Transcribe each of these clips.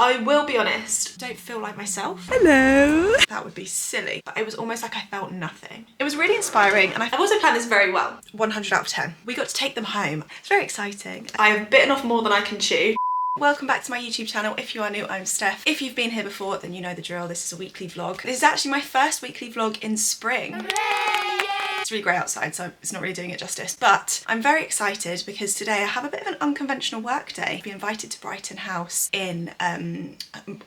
I will be honest, don't feel like myself. Hello. That would be silly, but it was almost like I felt nothing. It was really inspiring, and I've also planned this very well. 100 out of 10. We got to take them home. It's very exciting. I have bitten off more than I can chew. Welcome back to my YouTube channel. If you are new, I'm Steph. If you've been here before, then you know the drill. This is a weekly vlog. This is actually my first weekly vlog in spring. Hooray! It's really grey outside, so it's not really doing it justice, but I'm very excited because today I have a bit of an unconventional work day. I've been invited to Brighton House in,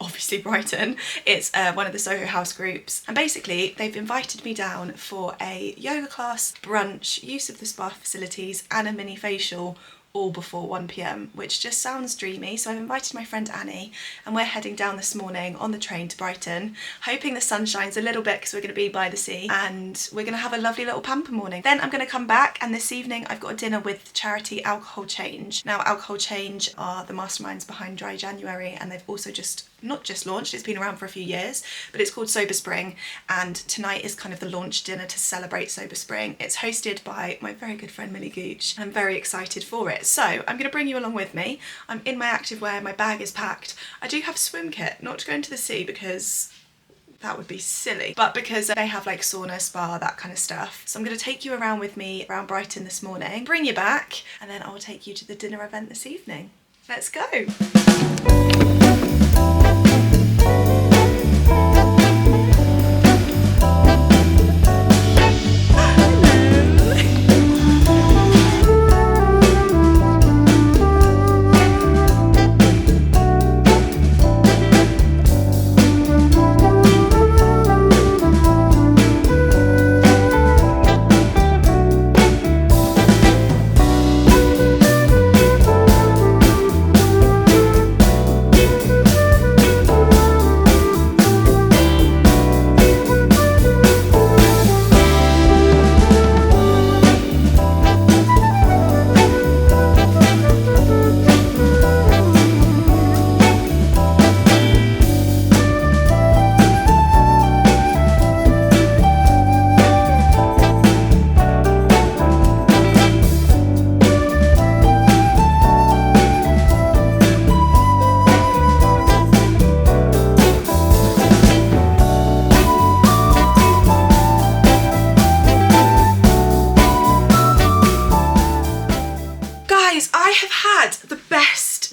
obviously Brighton. It's one of the Soho House groups, and basically they've invited me down for a yoga class, brunch, use of the spa facilities, and a mini facial, all before 1 PM, which just sounds dreamy. So I've invited my friend Annie, and we're heading down this morning on the train to Brighton, hoping the sun shines a little bit because we're going to be by the sea, and we're going to have a lovely little pamper morning. Then I'm going to come back, and this evening I've got a dinner with charity Alcohol Change. Now, Alcohol Change are the masterminds behind Dry January, and they've also not just launched, it's been around for a few years, but it's called Sober Spring, and tonight is kind of the launch dinner to celebrate Sober Spring. It's hosted by my very good friend Millie Gooch, and I'm very excited for it. So I'm going to bring you along with me. I'm in my activewear, my bag is packed. I do have a swim kit, not to go into the sea because that would be silly, but because they have like sauna, spa, that kind of stuff. So I'm going to take you around with me around Brighton this morning, bring you back, and then I'll take you to the dinner event this evening. Let's go.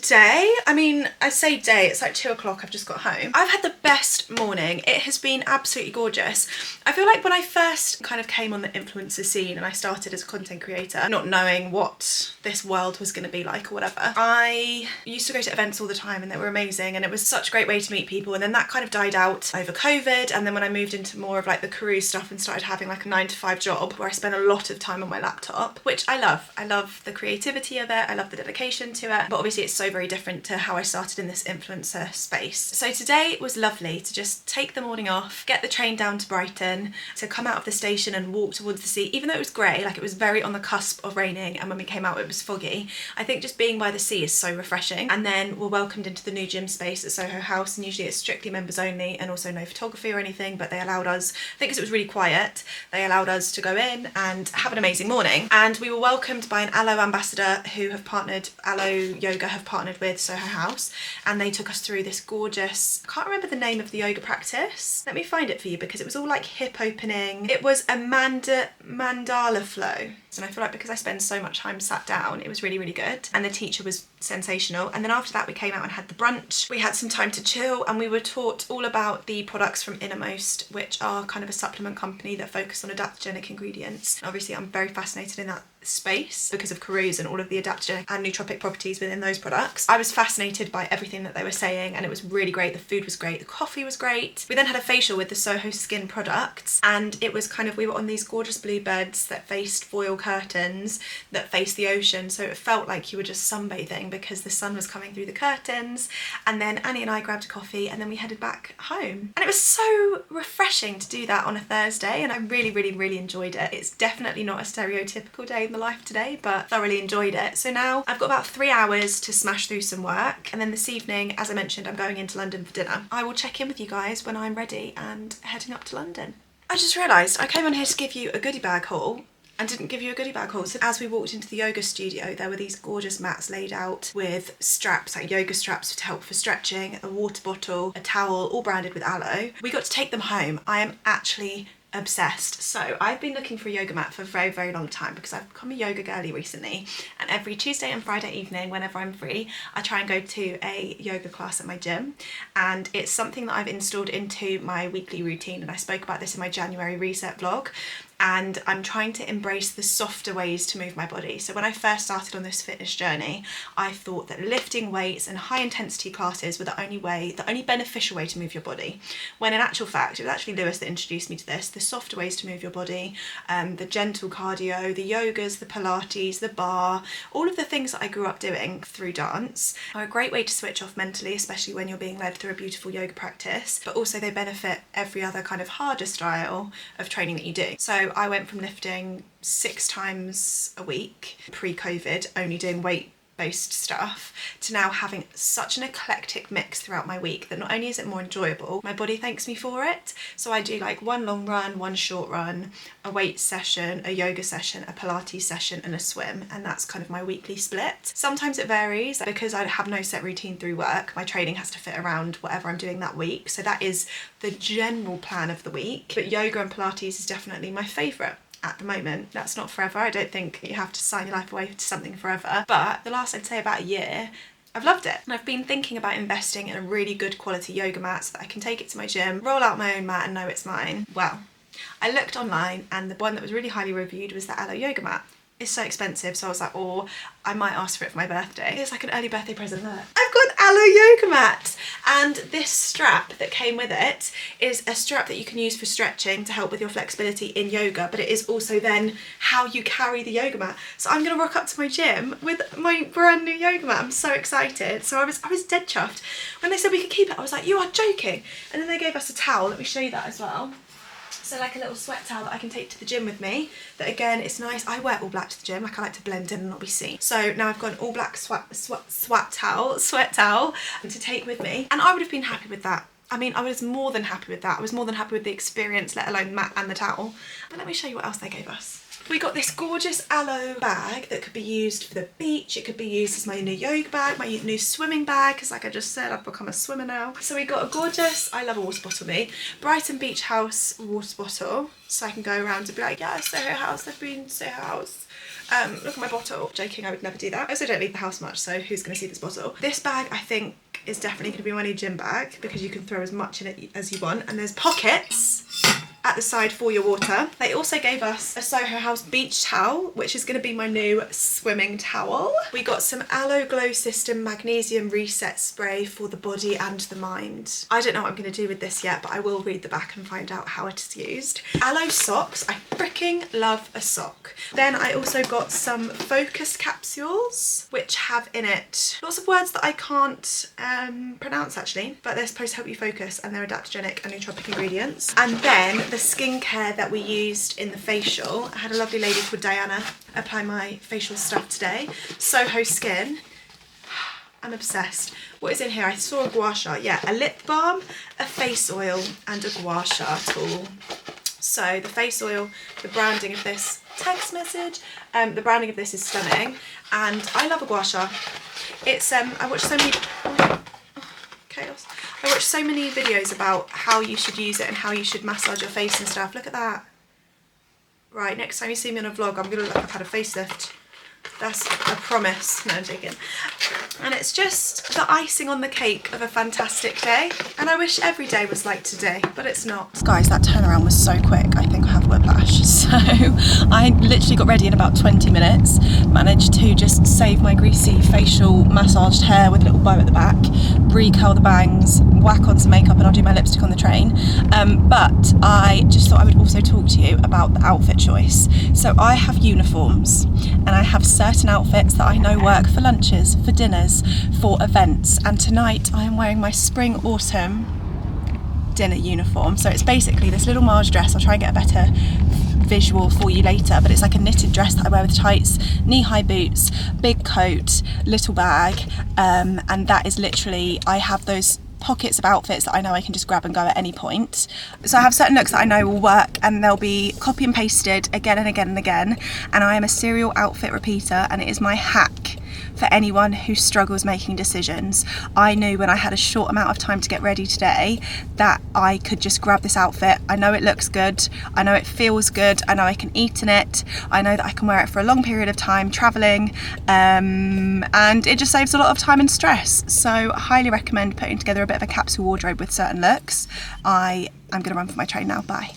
Day. I mean, I say day, it's like 2 o'clock, I've just got home. I've had the best morning. It has been absolutely gorgeous. I feel like when I first kind of came on the influencer scene and I started as a content creator, not knowing what this world was going to be like or whatever, I used to go to events all the time and they were amazing, and it was such a great way to meet people, and then that kind of died out over COVID, and then when I moved into more of like the career stuff and started having like a 9-to-5 job where I spent a lot of time on my laptop, which I love. I love the creativity of it, I love the dedication to it, but obviously it's so very different to how I started in this influencer space. So today was lovely to just take the morning off, get the train down to Brighton, to come out of the station and walk towards the sea, even though it was grey, like it was very on the cusp of raining, and when we came out it was foggy. I think just being by the sea is so refreshing. And then we're welcomed into the new gym space at Soho House, and usually it's strictly members only and also no photography or anything, but they allowed us, I think because it was really quiet, they allowed us to go in and have an amazing morning. And we were welcomed by an Aloe ambassador who have partnered, Aloe Yoga have partnered with Soho House, and they took us through this gorgeous, I can't remember the name of the yoga practice, let me find it for you because it was all like hip opening. It was a mandala flow, and I feel like because I spend so much time sat down, it was really, really good, and the teacher was sensational. And then after that we came out and had the brunch, we had some time to chill, and we were taught all about the products from Innermost, which are kind of a supplement company that focus on adaptogenic ingredients. Obviously I'm very fascinated in that space because of Karoo's and all of the adaptogenic and nootropic properties within those products. I was fascinated by everything that they were saying, and it was really great. The food was great, the coffee was great. We then had a facial with the Soho Skin products, and it was kind of, we were on these gorgeous blue beds that faced foil curtains that faced the ocean, so it felt like you were just sunbathing because the sun was coming through the curtains. And then Annie and I grabbed a coffee, and then we headed back home, and it was so refreshing to do that on a Thursday, and I really, really, really enjoyed it. It's definitely not a stereotypical day in the life today, but thoroughly enjoyed it. So now I've got about 3 hours to smash through some work, and then this evening, as I mentioned, I'm going into London for dinner. I will check in with you guys when I'm ready and heading up to London. I just realised I came on here to give you a goodie bag haul, and didn't give you a goodie bag haul. So as we walked into the yoga studio, there were these gorgeous mats laid out with straps, like yoga straps to help for stretching, a water bottle, a towel, all branded with aloe. We got to take them home. I am actually obsessed. So I've been looking for a yoga mat for a very, very long time because I've become a yoga girly recently, and every Tuesday and Friday evening whenever I'm free I try and go to a yoga class at my gym, and it's something that I've installed into my weekly routine, and I spoke about this in my January reset vlog. And I'm trying to embrace the softer ways to move my body. So when I first started on this fitness journey, I thought that lifting weights and high intensity classes were the only beneficial way to move your body. When in actual fact, it was actually Lewis that introduced me to this, the softer ways to move your body, the gentle cardio, the yogas, the Pilates, the bar, all of the things that I grew up doing through dance are a great way to switch off mentally, especially when you're being led through a beautiful yoga practice, but also they benefit every other kind of harder style of training that you do. So I went from lifting 6 times a week pre-COVID, only doing weight-based stuff, to now having such an eclectic mix throughout my week that not only is it more enjoyable, my body thanks me for it. So I do like one long run, one short run, a weight session, a yoga session, a Pilates session and a swim, and that's kind of my weekly split. Sometimes it varies because I have no set routine through work. My training has to fit around whatever I'm doing that week, so that is the general plan of the week. But yoga and Pilates is definitely my favourite at the moment. That's not forever. I don't think you have to sign your life away to something forever, but the last, I'd say, about a year, I've loved it. And I've been thinking about investing in a really good quality yoga mat so that I can take it to my gym, roll out my own mat and know it's mine. Well, I looked online and the one that was really highly reviewed was the aloe yoga mat. It's so expensive, so I was like, oh, I might ask for it for my birthday. It's like an early birthday present there. I've got an aloe yoga mat, and this strap that came with it is a strap that you can use for stretching to help with your flexibility in yoga, but it is also then how you carry the yoga mat. So I'm gonna rock up to my gym with my brand new yoga mat. I'm so excited. So I was dead chuffed. When they said we could keep it, I was like, you are joking. And then they gave us a towel. Let me show you that as well. So like a little sweat towel that I can take to the gym with me. That again, it's nice. I wear all black to the gym. Like I like to blend in and not be seen. So now I've got an all black sweat towel to take with me. And I would have been happy with that. I mean, I was more than happy with that. I was more than happy with the experience, let alone the mat and the towel. But let me show you what else they gave us. We got this gorgeous aloe bag that could be used for the beach. It could be used as my new yoga bag, my new swimming bag, because like I just said, I've become a swimmer now. So we got a gorgeous, I love a water bottle me, Brighton Beach House water bottle. So I can go around and be like, yeah, Soho House, I've been Soho House. Look at my bottle. Joking, I would never do that. I also don't leave the house much, so who's going to see this bottle? This bag, I think, is definitely going to be my new gym bag because you can throw as much in it as you want, and there's pockets at the side for your water. They also gave us a Soho House beach towel, which is going to be my new swimming towel. We got some Aloe Glow System Magnesium Reset Spray for the body and the mind. I don't know what I'm going to do with this yet, but I will read the back and find out how it is used. Aloe socks. I freaking love a sock. Then I also got some focus capsules, which have in it lots of words that I can't pronounce actually, but they're supposed to help you focus, and they're adaptogenic and nootropic ingredients. And then the skincare that we used in the facial. I had a lovely lady called Diana apply my facial stuff today. Soho Skin. I'm obsessed. What is in here? I saw a gua sha. Yeah, a lip balm, a face oil and a gua sha tool. So the face oil, the branding of this, text message, the branding of this is stunning, and I love a gua sha. It's I watched so many chaos. I watched so many videos about how you should use it and how you should massage your face and stuff. Look at that. Right, next time you see me on a vlog, I'm gonna look like I've had a facelift. That's a promise. No, I'm joking. And it's just the icing on the cake of a fantastic day. And I wish every day was like today, but it's not. Guys, that turnaround was so quick. I think I have whiplash. So I literally got ready in about 20 minutes, managed to just save my greasy facial massaged hair with a little bow at the back, re-curl the bangs, whack on some makeup, and I'll do my lipstick on the train. But I just thought I would also talk to you about the outfit choice. So I have uniforms, and I have certain outfits that I know work for lunches, for dinners, for events, and tonight I am wearing my spring autumn dinner uniform. So it's basically this little Mars dress. I'll try and get a better visual for you later, but it's like a knitted dress that I wear with tights, knee-high boots, big coat, little bag, and that is literally, I have those pockets of outfits that I know I can just grab and go at any point. So I have certain looks that I know will work, and they'll be copy and pasted again and again and again, and I am a serial outfit repeater, and it is my hack for anyone who struggles making decisions. I knew when I had a short amount of time to get ready today that I could just grab this outfit. I know it looks good, I know it feels good, I know I can eat in it, I know that I can wear it for a long period of time traveling, and it just saves a lot of time and stress. So I highly recommend putting together a bit of a capsule wardrobe with certain looks. I'm gonna run for my train now, bye.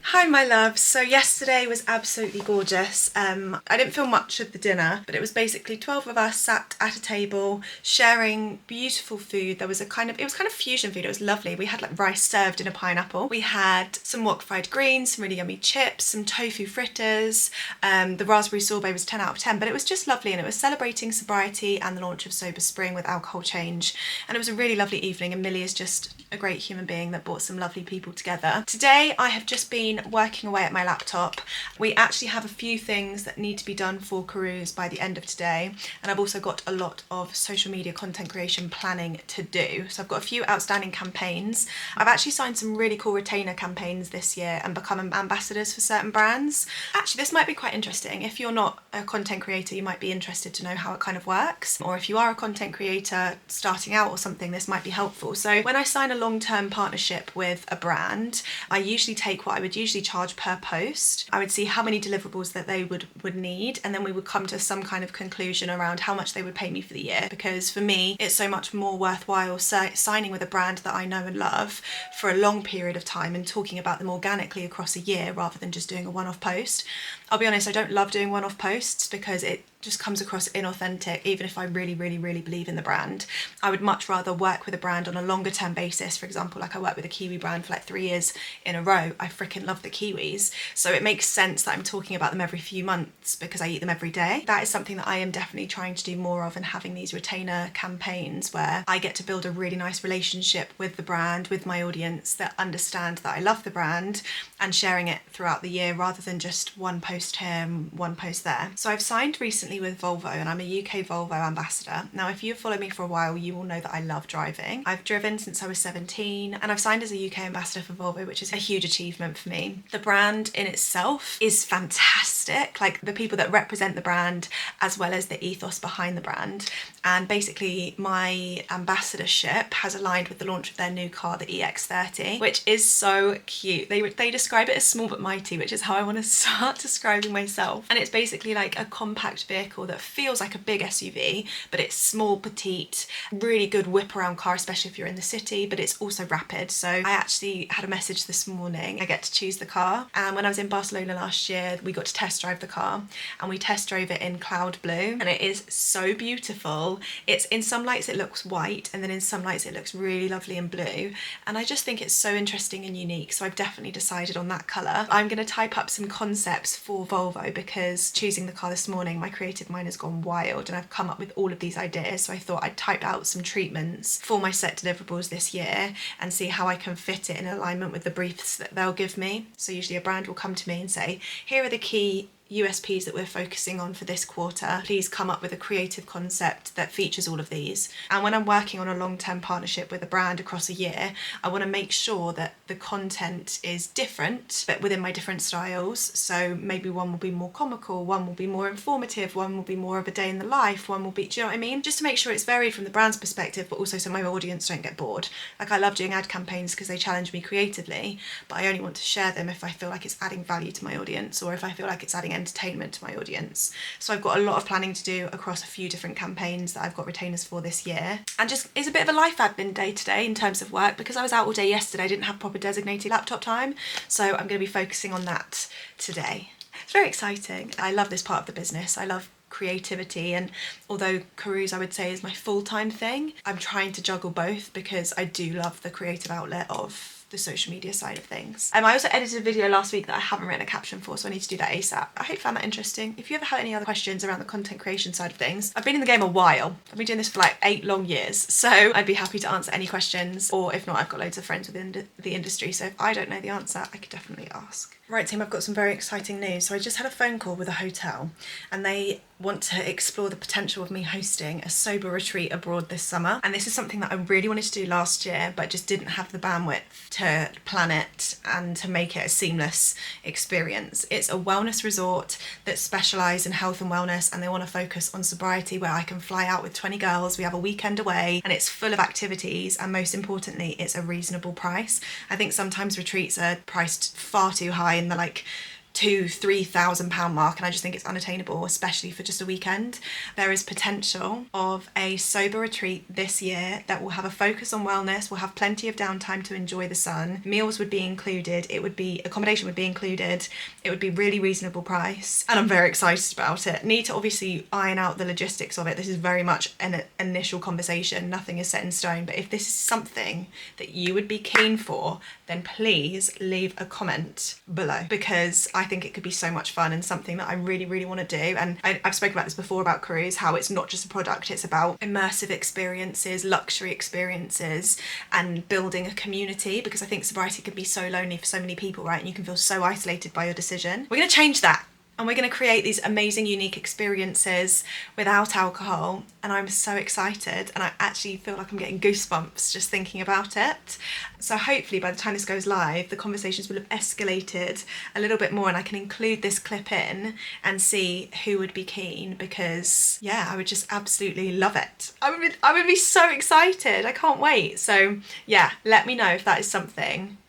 Hi my loves, so yesterday was absolutely gorgeous. I didn't film much of the dinner, but it was basically 12 of us sat at a table sharing beautiful food. It was kind of fusion food. It was lovely. We had like rice served in a pineapple. We had some wok fried greens, some really yummy chips, some tofu fritters. The raspberry sorbet was 10 out of 10, but it was just lovely, and it was celebrating sobriety and the launch of Sober Spring with alcohol change, and it was a really lovely evening, and Millie is just a great human being that brought some lovely people together. Today I have just been working away at my laptop. We actually have a few things that need to be done for Carews by the end of today, and I've also got a lot of social media content creation planning to do. So I've got a few outstanding campaigns. I've actually signed some really cool retainer campaigns this year and become ambassadors for certain brands. Actually, this might be quite interesting. If you're not a content creator, you might be interested to know how it kind of works, or if you are a content creator starting out or something, this might be helpful. So when I sign a long-term partnership with a brand, I usually take what I would usually charge per post. I would see how many deliverables that they would need, and then we would come to some kind of conclusion around how much they would pay me for the year, because for me it's so much more worthwhile signing with a brand that I know and love for a long period of time and talking about them organically across a year rather than just doing a one-off post. I'll be honest, I don't love doing one-off posts because it just comes across inauthentic, even if I really believe in the brand. I would much rather work with a brand on a longer term basis. For example, like I worked with a Kiwi brand for like 3 years in a row. I freaking love the Kiwis. So it makes sense that I'm talking about them every few months because I eat them every day. That is something that I am definitely trying to do more of, and having these retainer campaigns where I get to build a really nice relationship with the brand, with my audience that understand that I love the brand, and sharing it throughout the year rather than just one post here and one post there. So I've signed recently with Volvo, and I'm a UK Volvo ambassador. Now, if you've followed me for a while, you will know that I love driving. I've driven since I was 17, and I've signed as a UK ambassador for Volvo, which is a huge achievement for me. The brand in itself is fantastic, like the people that represent the brand as well as the ethos behind the brand. And basically my ambassadorship has aligned with the launch of their new car, the EX30, which is so cute. They describe it as small but mighty, which is how I want to start describing myself. And it's basically like a compact vehicle that feels like a big SUV, but it's small, petite, really good whip around car, especially if you're in the city, but it's also rapid. So I actually had a message this morning. I get to choose the car, and when I was in Barcelona last year, we got to test drive the car, and we test drove it in cloud blue, and it is so beautiful. It's in some lights it looks white, and then in some lights it looks really lovely and blue, and I just think it's so interesting and unique. So I've definitely decided on that colour. I'm going to type up some concepts for Volvo because choosing the car this morning, my creative mind has gone wild and I've come up with all of these ideas. So I thought I'd type out some treatments for my set deliverables this year and see how I can fit it in alignment with the briefs that they'll give me. So usually a brand will come to me and say, here are the key USPs that we're focusing on for this quarter. Please come up with a creative concept that features all of these. And when I'm working on a long-term partnership with a brand across a year, I want to make sure that the content is different, but within my different styles. So maybe one will be more comical, one will be more informative, one will be more of a day in the life, one will be, do you know what I mean? Just to make sure it's varied from the brand's perspective, but also so my audience don't get bored. Like, I love doing ad campaigns because they challenge me creatively, but I only want to share them if I feel like it's adding value to my audience, or if I feel like it's adding entertainment to my audience. So I've got a lot of planning to do across a few different campaigns that I've got retainers for this year. And just, it's a bit of a life admin day today in terms of work, because I was out all day yesterday, I didn't have proper designated laptop time. So I'm going to be focusing on that today. It's very exciting. I love this part of the business. I love creativity, and although Carews I would say is my full-time thing, I'm trying to juggle both because I do love the creative outlet of the social media side of things. I also edited a video last week that I haven't written a caption for, so I need to do that ASAP. I hope you found that interesting. If you ever have any other questions around the content creation side of things, I've been in the game a while. I've been doing this for like 8 long years, so I'd be happy to answer any questions, or if not, I've got loads of friends within the industry, so if I don't know the answer, I could definitely ask. Right team, I've got some very exciting news. So I just had a phone call with a hotel and they want to explore the potential of me hosting a sober retreat abroad this summer. And this is something that I really wanted to do last year, but just didn't have the bandwidth to plan it and to make it a seamless experience. It's a wellness resort that specialise in health and wellness, and they want to focus on sobriety, where I can fly out with 20 girls. We have a weekend away and it's full of activities, and most importantly, it's a reasonable price. I think sometimes retreats are priced far too high in the like £2,000-3,000 mark, and I just think it's unattainable, especially for just a weekend. There is potential of a sober retreat this year that will have a focus on wellness. We'll have plenty of downtime to enjoy the sun. Meals would be included. Accommodation would be included. It would be really reasonable price, and I'm very excited about it. Need to obviously iron out the logistics of it. This is very much an initial conversation. Nothing is set in stone, but if this is something that you would be keen for, then please leave a comment below, because I think it could be so much fun and something that I really, really want to do. And I've spoken about this before about cruise, how it's not just a product, it's about immersive experiences, luxury experiences, and building a community, because I think sobriety can be so lonely for so many people, right? And you can feel so isolated by your decision. We're going to change that. And we're going to create these amazing, unique experiences without alcohol. And I'm so excited. And I actually feel like I'm getting goosebumps just thinking about it. So hopefully by the time this goes live, the conversations will have escalated a little bit more, and I can include this clip in and see who would be keen, because yeah, I would just absolutely love it. I would be so excited. I can't wait. So yeah, let me know if that is something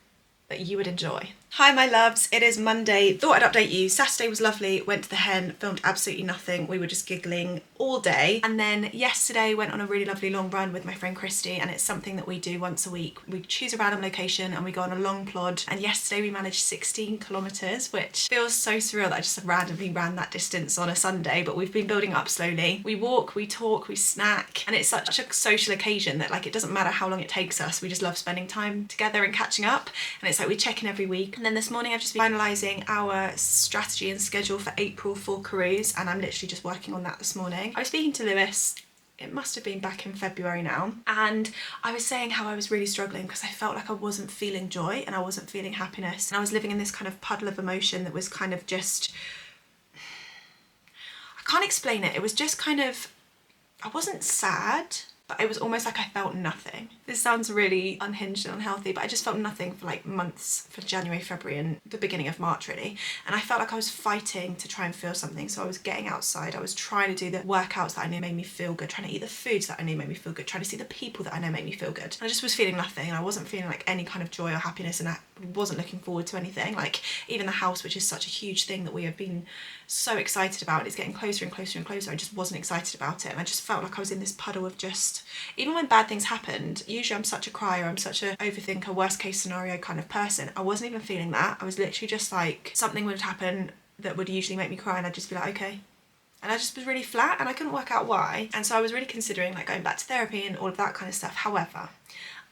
that you would enjoy. Hi my loves, it is Monday. Thought I'd update you. Saturday was lovely, went to the Hen, filmed absolutely nothing. We were just giggling all day. And then yesterday went on a really lovely long run with my friend Christy, and it's something that we do once a week. We choose a random location and we go on a long plod, and yesterday we managed 16 kilometres, which feels so surreal that I just randomly ran that distance on a Sunday, but we've been building up slowly. We walk, we talk, we snack, and it's such a social occasion that like it doesn't matter how long it takes us, we just love spending time together and catching up. And it's like we check in every week. And then this morning I've just been finalising our strategy and schedule for April for cruise, and I'm literally just working on that this morning. I was speaking to Lewis, it must have been back in February now, and I was saying how I was really struggling because I felt like I wasn't feeling joy and I wasn't feeling happiness, and I was living in this kind of puddle of emotion that was kind of just, I can't explain it. It was just kind of, I wasn't sad, but it was almost like I felt nothing. This sounds really unhinged and unhealthy, but I just felt nothing for like months, for January, February and the beginning of March really. And I felt like I was fighting to try and feel something. So I was getting outside, I was trying to do the workouts that I knew made me feel good, trying to eat the foods that I knew made me feel good, trying to see the people that I know made me feel good. And I just was feeling nothing, and I wasn't feeling like any kind of joy or happiness, and I wasn't looking forward to anything. Like even the house, which is such a huge thing that we have been so excited about, it's getting closer and closer and closer. I just wasn't excited about it, and I just felt like I was in this puddle of just, even when bad things happened, usually I'm such a crier, I'm such a overthinker, worst case scenario kind of person. I wasn't even feeling that. I was literally just like, something would happen that would usually make me cry and I'd just be like, okay. And I just was really flat and I couldn't work out why. And so I was really considering like going back to therapy and all of that kind of stuff. However,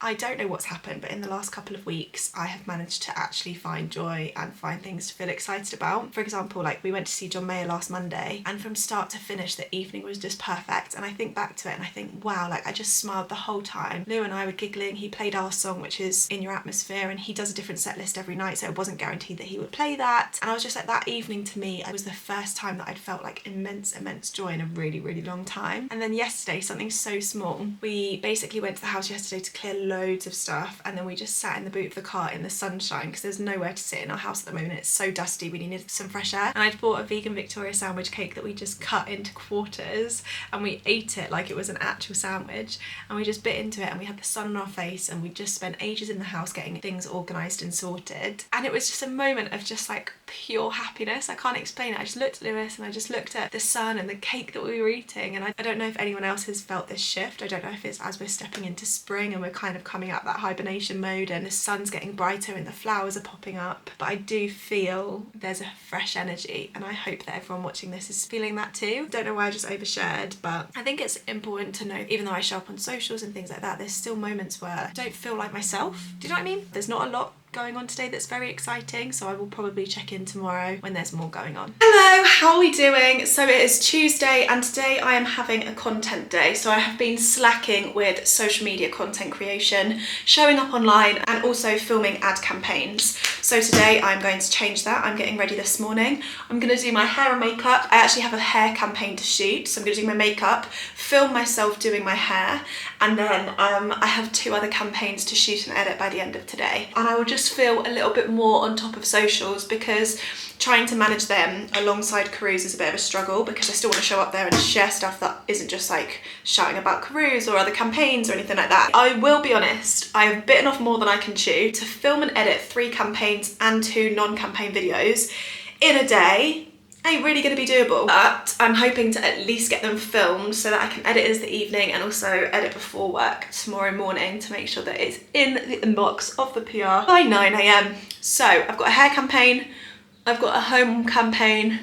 I don't know what's happened, but in the last couple of weeks I have managed to actually find joy and find things to feel excited about. For example, like we went to see John Mayer last Monday, and from start to finish the evening was just perfect. And I think back to it and I think, wow, like I just smiled the whole time. Lou and I were giggling. He played our song, which is In Your Atmosphere, and he does a different set list every night, so it wasn't guaranteed that he would play that. And I was just like, that evening to me, it was the first time that I'd felt like immense joy in a really, really long time. And then yesterday, something so small, we basically went to the house yesterday to clear loads of stuff, and then we just sat in the boot of the car in the sunshine because there's nowhere to sit in our house at the moment. It's so dusty, we needed some fresh air. And I'd bought a vegan Victoria sandwich cake that we just cut into quarters, and we ate it like it was an actual sandwich, and we just bit into it, and we had the sun on our face, and we just spent ages in the house getting things organised and sorted. And it was just a moment of just like pure happiness. I can't explain it. I just looked at Lewis and I just looked at the sun and the cake that we were eating, and I don't know if anyone else has felt this shift. I don't know if it's as we're stepping into spring and we're kind of coming out that hibernation mode and the sun's getting brighter and the flowers are popping up, but I do feel there's a fresh energy, and I hope that everyone watching this is feeling that too. Don't know why I just overshared, but I think it's important to know, even though I show up on socials and things like that, there's still moments where I don't feel like myself. Do you know what I mean? There's not a lot going on today that's very exciting, so I will probably check in tomorrow when there's more going on. Hello, how are we doing? So it is Tuesday and today I am having a content day. So I have been slacking with social media content creation, showing up online and also filming ad campaigns. So today I'm going to change that. I'm getting ready this morning. I'm going to do my hair and makeup. I actually have a hair campaign to shoot, so I'm going to do my makeup, film myself doing my hair, and then I have 2 other campaigns to shoot and edit by the end of today. And I will just feel a little bit more on top of socials because trying to manage them alongside Carews is a bit of a struggle because I still want to show up there and share stuff that isn't just like shouting about Carews or other campaigns or anything like that. I will be honest, I have bitten off more than I can chew. To film and edit 3 campaigns and 2 non-campaign videos in a day ain't really going to be doable, but I'm hoping to at least get them filmed so that I can edit as the evening and also edit before work tomorrow morning to make sure that it's in the inbox of the PR by 9 AM. So I've got a hair campaign, I've got a home campaign,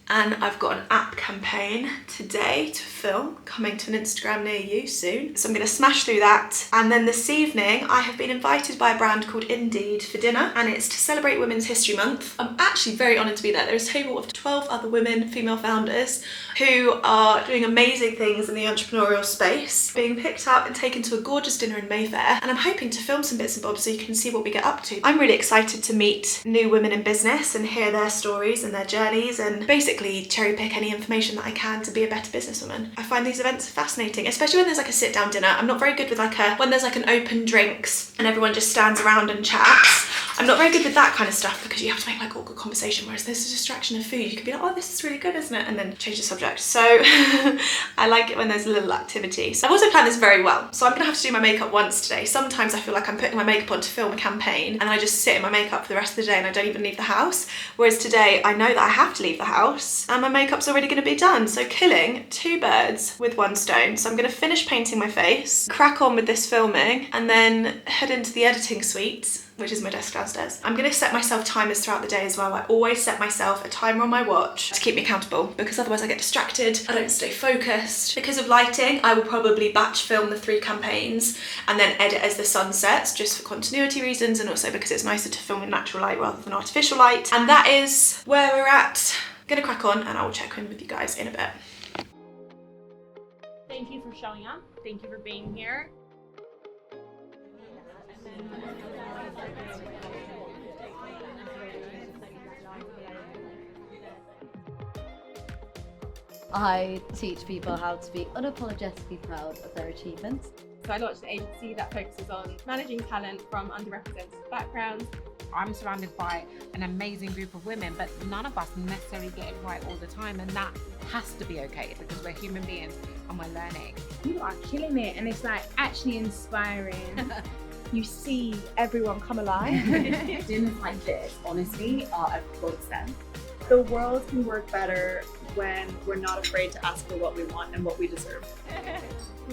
and I've got an app campaign today to film, coming to an Instagram near you soon. So I'm going to smash through that. And then this evening, I have been invited by a brand called Indeed for dinner, and it's to celebrate Women's History Month. I'm actually very honoured to be there. There's a table of 12 other women, female founders, who are doing amazing things in the entrepreneurial space, being picked up and taken to a gorgeous dinner in Mayfair. And I'm hoping to film some bits and bobs so you can see what we get up to. I'm really excited to meet new women in business and hear their stories and their journeys and basically cherry pick any information that I can to be a better businesswoman. I find these events fascinating, especially when there's like a sit down dinner. I'm not very good with when there's like an open drinks and everyone just stands around and chats. I'm not very good with that kind of stuff because you have to make like awkward conversation, whereas there's a distraction of food. You can be like, oh, this is really good, isn't it? And then change the subject. So I like it when there's a little activity. So I've also planned this very well. So I'm gonna have to do my makeup once today. Sometimes I feel like I'm putting my makeup on to film a campaign and I just sit in my makeup for the rest of the day and I don't even leave the house. Whereas today I know that I have to leave the house and my makeup's already gonna be done. So killing 2 birds with 1 stone. So I'm gonna finish painting my face, crack on with this filming, and then head into the editing suite, which is my desk downstairs. I'm gonna set myself timers throughout the day as well. I always set myself a timer on my watch to keep me accountable because otherwise I get distracted, I don't stay focused. Because of lighting, I will probably batch film the 3 campaigns and then edit as the sun sets, just for continuity reasons and also because it's nicer to film in natural light rather than artificial light. And that is where we're at. I'm gonna crack on and I will check in with you guys in a bit. Thank you for showing up. Thank you for being here. I teach people how to be unapologetically proud of their achievements. So I launched an agency that focuses on managing talent from underrepresented backgrounds. I'm surrounded by an amazing group of women, but none of us necessarily get it right all the time, and that has to be okay because we're human beings and we're learning. You are killing it, and it's like actually inspiring. You see everyone come alive. Dinners like this, honestly, are a godsend. The world can work better when we're not afraid to ask for what we want and what we deserve.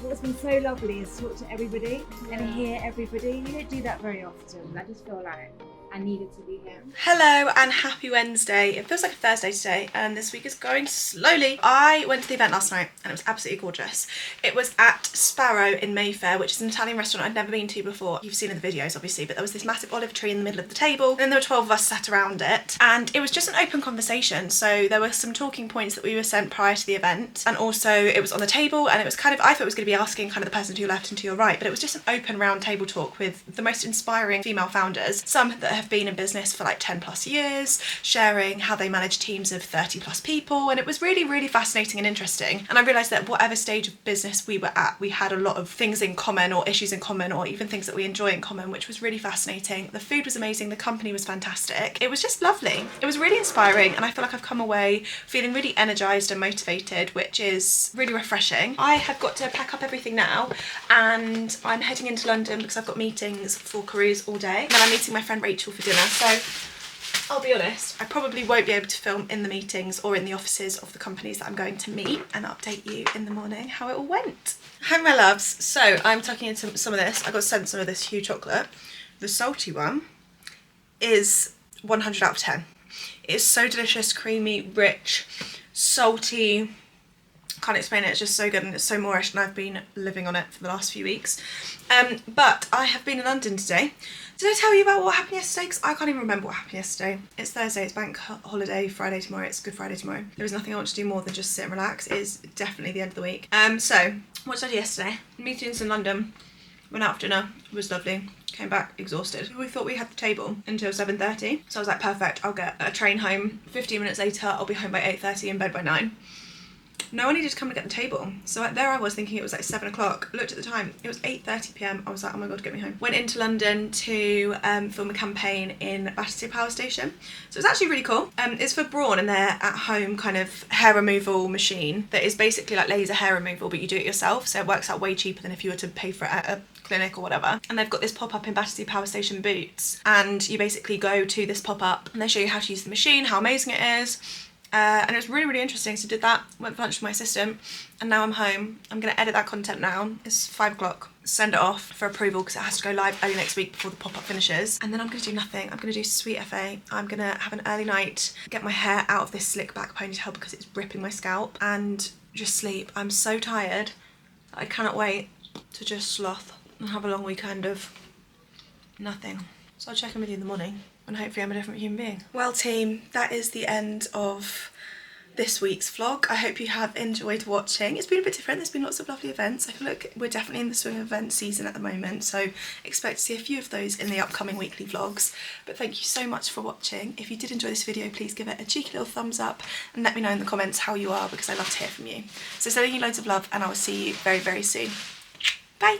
What's been so lovely is to talk to everybody and hear everybody. You don't do that very often. I just feel like I needed to be here. Hello and happy Wednesday. It feels like a Thursday today and this week is going slowly. I went to the event last night and it was absolutely gorgeous. It was at Sparrow in Mayfair, which is an Italian restaurant I'd never been to before. You've seen in the videos obviously, but there was this massive olive tree in the middle of the table and then there were 12 of us sat around it and it was just an open conversation. So there were some talking points that we were sent prior to the event and also it was on the table and it was kind of, I thought it was going to be asking kind of the person to your left and to your right, but it was just an open round table talk with the most inspiring female founders, some that have been in business for like 10+ years, sharing how they manage teams of 30+ people, and it was really, really fascinating and interesting. And I realised that whatever stage of business we were at, we had a lot of things in common or issues in common or even things that we enjoy in common, which was really fascinating. The food was amazing, the company was fantastic. It was just lovely. It was really inspiring and I feel like I've come away feeling really energised and motivated, which is really refreshing. I have got to pack up everything now and I'm heading into London because I've got meetings for Carews all day. And then I'm meeting my friend Rachel for dinner. So I'll be honest, I probably won't be able to film in the meetings or in the offices of the companies that I'm going to meet and update you in the morning how it all went. Hi my loves, so I'm tucking into some of this. I got sent some of this huge chocolate. The salty one is 100 out of 10. It is so delicious, creamy, rich, salty. Can't explain it, it's just so good and it's so moreish and I've been living on it for the last few weeks. But I have been in London today Did I tell you about what happened yesterday? Because I can't even remember what happened yesterday. It's Thursday, it's bank holiday, Friday tomorrow, it's Good Friday tomorrow. There is nothing I want to do more than just sit and relax. It is definitely the end of the week. So, what did I do yesterday? Meetings in London, went out for dinner, it was lovely. Came back exhausted. We thought we had the table until 7:30. So I was like, perfect, I'll get a train home. 15 minutes later, I'll be home by 8:30, in bed by 9. No one needed to come to get the table. So there I was thinking it was like 7 o'clock. Looked at the time, it was 8:30 p.m. I was like, oh my God, get me home. Went into London to film a campaign in Battersea Power Station. So it's actually really cool. It's for Braun and their at-home kind of hair removal machine that is basically like laser hair removal, but you do it yourself. So it works out way cheaper than if you were to pay for it at a clinic or whatever. And they've got this pop-up in Battersea Power Station Boots. And you basically go to this pop-up and they show you how to use the machine, how amazing it is. And it was really, really interesting. So did that, went for lunch with my assistant, and now I'm home. I'm going to edit that content now. It's 5 o'clock. Send it off for approval because it has to go live early next week before the pop-up finishes. And then I'm going to do nothing. I'm going to do sweet FA. I'm going to have an early night, get my hair out of this slick back ponytail because it's ripping my scalp, and just sleep. I'm so tired. I cannot wait to just sloth and have a long weekend of nothing. So I'll check in with you in the morning. And hopefully I'm a different human being. Well team, that is the end of this week's vlog. I hope you have enjoyed watching. It's been a bit different, there's been lots of lovely events. I feel like we're definitely in the swing of event season at the moment, so expect to see a few of those in the upcoming weekly vlogs. But thank you so much for watching. If you did enjoy this video, please give it a cheeky little thumbs up and let me know in the comments how you are, because I love to hear from you. So sending you loads of love, and I will see you very, very soon. Bye!